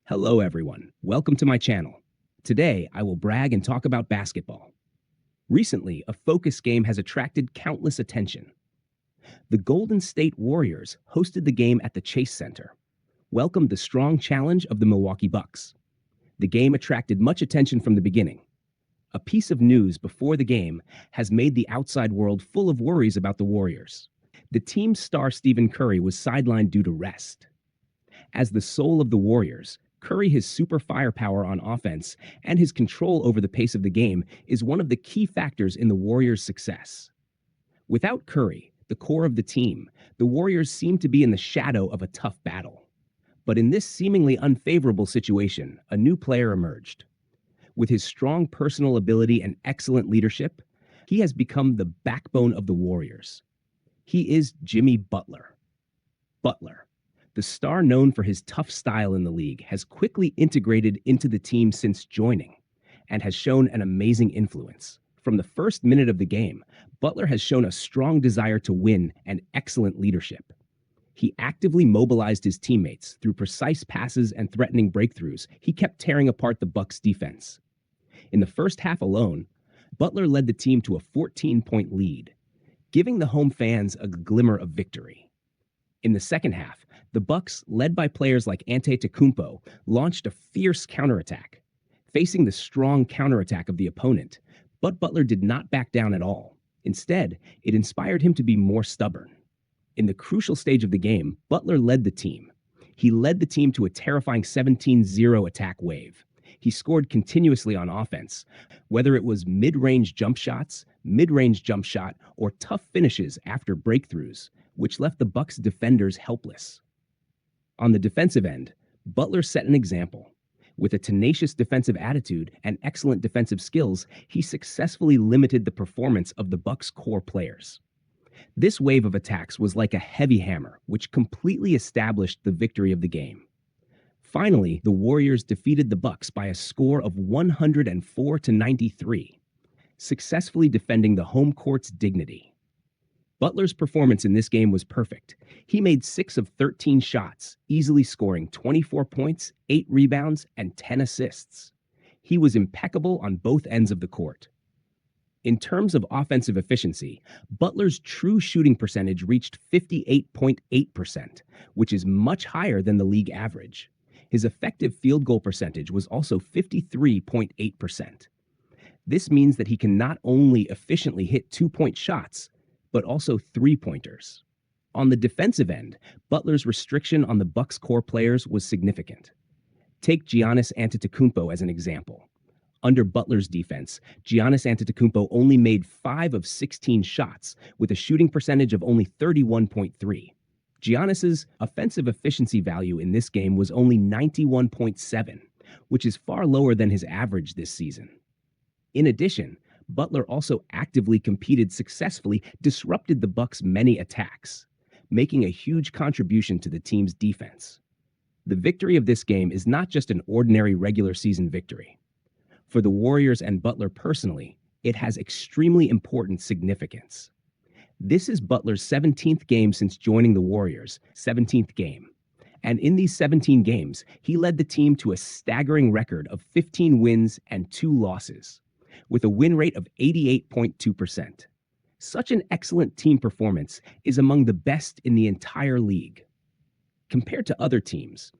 Hello, everyone. Welcome to my channel. Today, I will brag and talk about basketball. Recently, a focus game has attracted countless attention. The Golden State Warriors hosted the game at the Chase Center, welcomed the strong challenge of the Milwaukee Bucks. The game attracted much attention from the beginning. A piece of news before the game has made the outside world full of worries about the Warriors. The team's star Stephen Curry was sidelined due to rest. As the soul of the Warriors, Curry, his super firepower on offense, and his control over the pace of the game is one of the key factors in the Warriors' success. Without Curry, the core of the team, the Warriors seem to be in the shadow of a tough battle. But in this seemingly unfavorable situation, a new player emerged. With his strong personal ability and excellent leadership, he has become the backbone of the Warriors. He is Jimmy Butler. Butler, the star known for his tough style in the league, has quickly integrated into the team since joining and has shown an amazing influence. From the first minute of the game, Butler has shown a strong desire to win and excellent leadership. He actively mobilized his teammates through precise passes and threatening breakthroughs. He kept tearing apart the Bucks' defense. In the first half alone, Butler led the team to a 14-point lead, giving the home fans a glimmer of victory. In the second half, the Bucks, led by players like Antetokounmpo, launched a fierce counterattack, facing the strong counterattack of the opponent. But Butler did not back down at all. Instead, it inspired him to be more stubborn. In the crucial stage of the game, Butler led the team. He led the team to a terrifying 17-0 attack wave. He scored continuously on offense, whether it was mid-range jump shots, mid-range jump shot, or tough finishes after breakthroughs, which left the Bucks defenders helpless. On the defensive end, Butler set an example. With a tenacious defensive attitude and excellent defensive skills, he successfully limited the performance of the Bucks' core players. This wave of attacks was like a heavy hammer, which completely established the victory of the game. Finally, the Warriors defeated the Bucks by a score of 104-93, successfully defending the home court's dignity. Butler's performance in this game was perfect. He made 6 of 13 shots, easily scoring 24 points, 8 rebounds, and 10 assists. He was impeccable on both ends of the court. In terms of offensive efficiency, Butler's true shooting percentage reached 58.8%, which is much higher than the league average. His effective field goal percentage was also 53.8%. This means that he can not only efficiently hit two-point shots, but also three-pointers. On the defensive end, Butler's restriction on the Bucks' core players was significant. Take Giannis Antetokounmpo as an example. Under Butler's defense, Giannis Antetokounmpo only made 5 of 16 shots, with a shooting percentage of only 31.3. Giannis's offensive efficiency value in this game was only 91.7, which is far lower than his average this season. In addition, Butler also actively competed successfully, disrupted the Bucks' many attacks, making a huge contribution to the team's defense. The victory of this game is not just an ordinary regular season victory. For the Warriors and Butler personally, it has extremely important significance. This is Butler's 17th game since joining the Warriors, 17th game. And in these 17 games, he led the team to a staggering record of 15 wins and 2 losses, with a win rate of 88.2%. Such an excellent team performance is among the best in the entire league. Compared to other teams,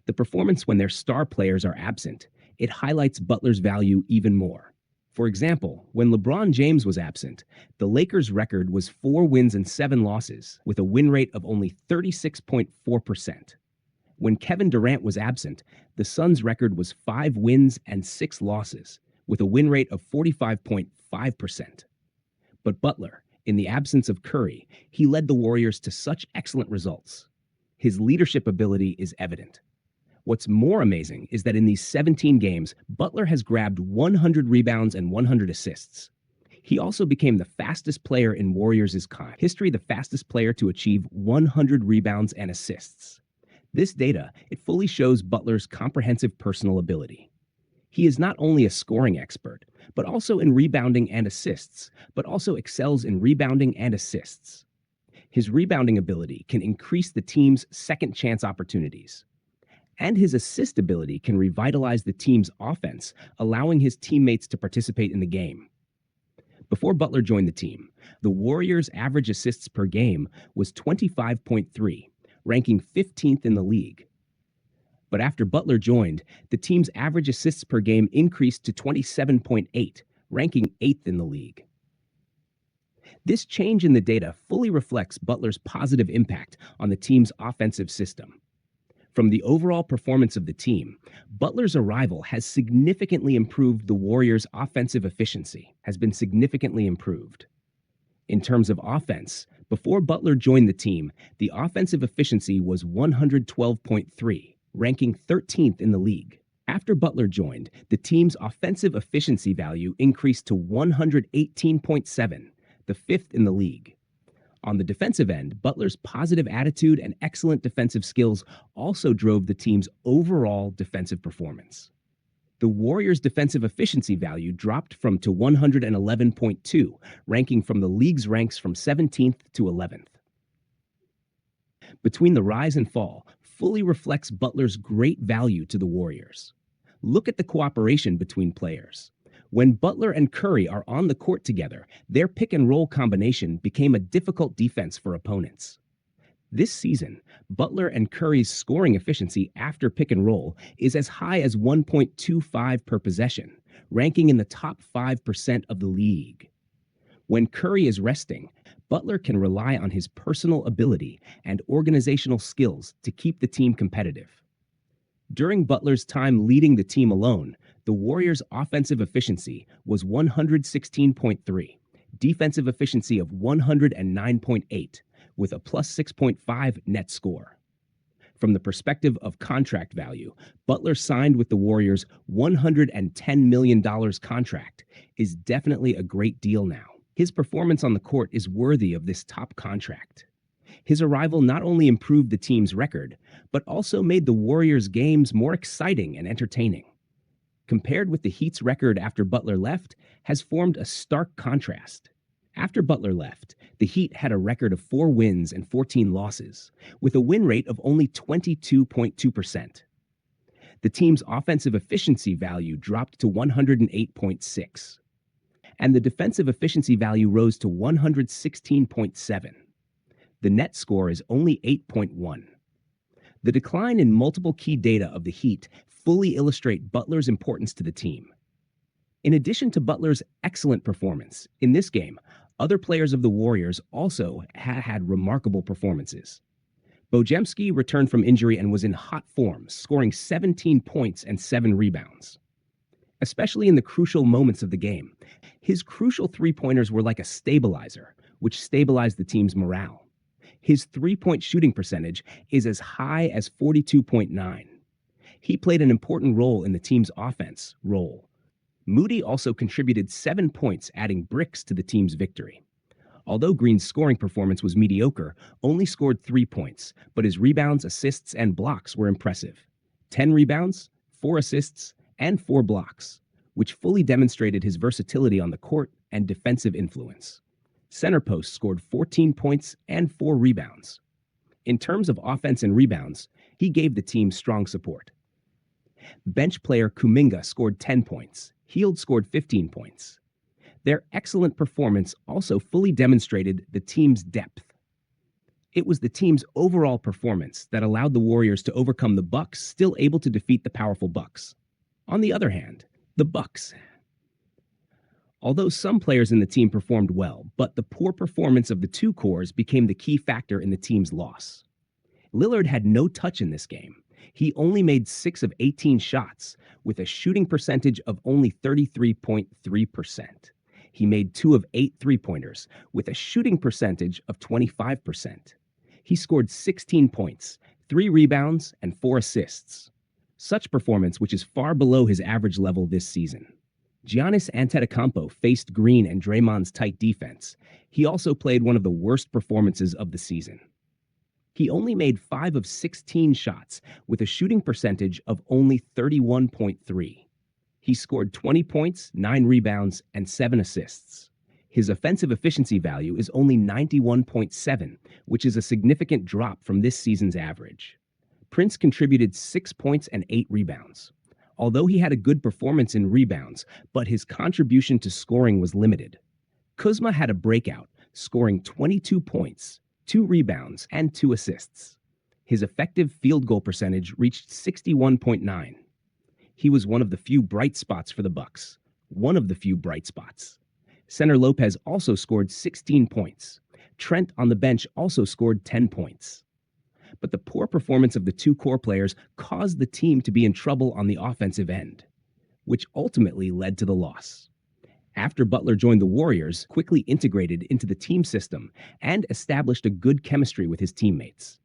the performance when their star players are absent, it highlights Butler's value even more. For example, when LeBron James was absent, the Lakers' record was 4 wins and 7 losses, with a win rate of only 36.4%. When Kevin Durant was absent, the Suns' record was 5 wins and 6 losses, with a win rate of 45.5%. But Butler, in the absence of Curry, he led the Warriors to such excellent results. His leadership ability is evident. What's more amazing is that in these 17 games, Butler has grabbed 100 rebounds and 100 assists. He also became the fastest player in Warriors' history, the fastest player to achieve 100 rebounds and assists. This data, it fully shows Butler's comprehensive personal ability. He is not only a scoring expert, but also in rebounding and assists, but also excels in rebounding and assists. His rebounding ability can increase the team's second chance opportunities. And his assist ability can revitalize the team's offense, allowing his teammates to participate in the game. Before Butler joined the team, the Warriors' average assists per game was 25.3, ranking 15th in the league. But after Butler joined, the team's average assists per game increased to 27.8, ranking 8th in the league. This change in the data fully reflects Butler's positive impact on the team's offensive system. From the overall performance of the team, Butler's arrival has significantly improved the Warriors' offensive efficiency, has been significantly improved. In terms of offense, before Butler joined the team, the offensive efficiency was 112.3, ranking 13th in the league. After Butler joined, the team's offensive efficiency value increased to 118.7, the 5th in the league. On the defensive end, Butler's positive attitude and excellent defensive skills also drove the team's overall defensive performance. The Warriors' defensive efficiency value dropped to 111.2, ranking from the league's ranks from 17th to 11th. Between the rise and fall fully reflects Butler's great value to the Warriors. Look at the cooperation between players. When Butler and Curry are on the court together, their pick-and-roll combination became a difficult defense for opponents. This season, Butler and Curry's scoring efficiency after pick-and-roll is as high as 1.25 per possession, ranking in the top 5% of the league. When Curry is resting, Butler can rely on his personal ability and organizational skills to keep the team competitive. During Butler's time leading the team alone, the Warriors' offensive efficiency was 116.3, defensive efficiency of 109.8, with a plus 6.5 net score. From the perspective of contract value, Butler signed with the Warriors' $110 million contract is definitely a great deal now. His performance on the court is worthy of this top contract. His arrival not only improved the team's record, but also made the Warriors' games more exciting and entertaining. Compared with the Heat's record after Butler left, has formed a stark contrast. After Butler left, the Heat had a record of 4 wins and 14 losses, with a win rate of only 22.2%. The team's offensive efficiency value dropped to 108.6, and the defensive efficiency value rose to 116.7. The net score is only 8.1. The decline in multiple key data of the Heat fully illustrate Butler's importance to the team. In addition to Butler's excellent performance in this game, other players of the Warriors also had remarkable performances. Bojemski returned from injury and was in hot form, scoring 17 points and 7 rebounds. Especially in the crucial moments of the game, his crucial three-pointers were like a stabilizer, which stabilized the team's morale. His three-point shooting percentage is as high as 42.9. He played an important role in the team's offense role. Moody also contributed 7 points, adding bricks to the team's victory. Although Green's scoring performance was mediocre, only scored 3 points, but his rebounds, assists, and blocks were impressive. 10 rebounds, 4 assists, and 4 blocks, which fully demonstrated his versatility on the court and defensive influence. Center Post scored 14 points and 4 rebounds. In terms of offense and rebounds, he gave the team strong support. Bench player Kuminga scored 10 points. Hield scored 15 points. Their excellent performance also fully demonstrated the team's depth. It was the team's overall performance that allowed the Warriors to overcome the Bucks, still able to defeat the powerful Bucks. On the other hand, the Bucks. Although some players in the team performed well, but the poor performance of the two cores became the key factor in the team's loss. Lillard had no touch in this game. He only made 6 of 18 shots, with a shooting percentage of only 33.3%. He made 2 of 8 three-pointers, with a shooting percentage of 25%. He scored 16 points, 3 rebounds, and 4 assists. Such performance, which is far below his average level this season. Giannis Antetokounmpo faced Green and Draymond's tight defense. He also played one of the worst performances of the season. He only made 5 of 16 shots, with a shooting percentage of only 31.3. He scored 20 points, 9 rebounds, and 7 assists. His offensive efficiency value is only 91.7, which is a significant drop from this season's average. Prince contributed 6 points and 8 rebounds. Although he had a good performance in rebounds, but his contribution to scoring was limited. Kuzma had a breakout, scoring 22 points, 2 rebounds, and 2 assists. His effective field goal percentage reached 61.9. He was one of the few bright spots for the Bucks. One of the few bright spots. Center Lopez also scored 16 points. Trent on the bench also scored 10 points. But the poor performance of the two core players caused the team to be in trouble on the offensive end, which ultimately led to the loss. After Butler joined the Warriors, quickly integrated into the team system and established a good chemistry with his teammates.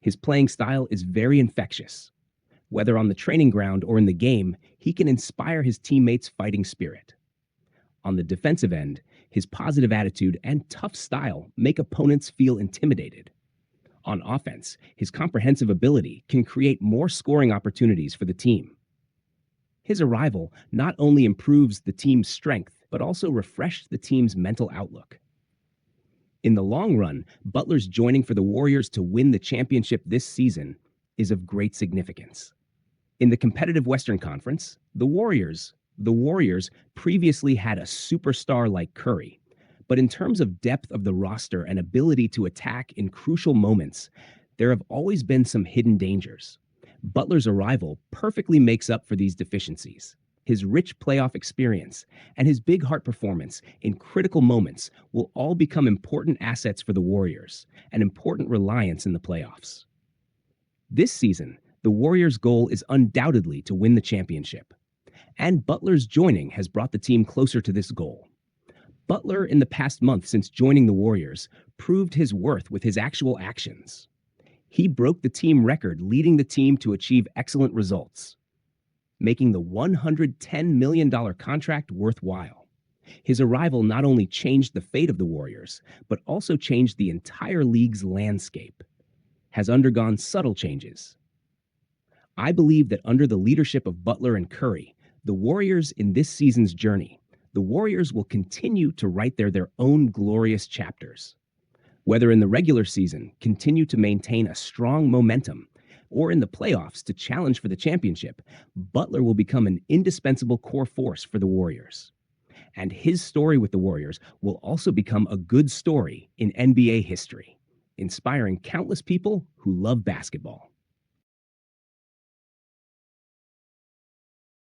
His playing style is very infectious. Whether on the training ground or in the game, he can inspire his teammates' fighting spirit. On the defensive end, his positive attitude and tough style make opponents feel intimidated. On offense, his comprehensive ability can create more scoring opportunities for the team. His arrival not only improves the team's strength, but also refreshed the team's mental outlook. In the long run, Butler's joining for the Warriors to win the championship this season is of great significance. In the competitive Western Conference, the Warriors previously had a superstar like Curry, but in terms of depth of the roster and ability to attack in crucial moments, there have always been some hidden dangers. Butler's arrival perfectly makes up for these deficiencies. His rich playoff experience and his big heart performance in critical moments will all become important assets for the Warriors, an important reliance in the playoffs. This season, the Warriors' goal is undoubtedly to win the championship, and Butler's joining has brought the team closer to this goal. Butler, in the past month since joining the Warriors, proved his worth with his actual actions. He broke the team record, leading the team to achieve excellent results, making the $110 million contract worthwhile. His arrival not only changed the fate of the Warriors, but also changed the entire league's landscape, has undergone subtle changes. I believe that under the leadership of Butler and Curry, the Warriors in this season's journey, the Warriors will continue to write their own glorious chapters. Whether in the regular season, continue to maintain a strong momentum, or in the playoffs to challenge for the championship, Butler will become an indispensable core force for the Warriors. And his story with the Warriors will also become a good story in NBA history, inspiring countless people who love basketball.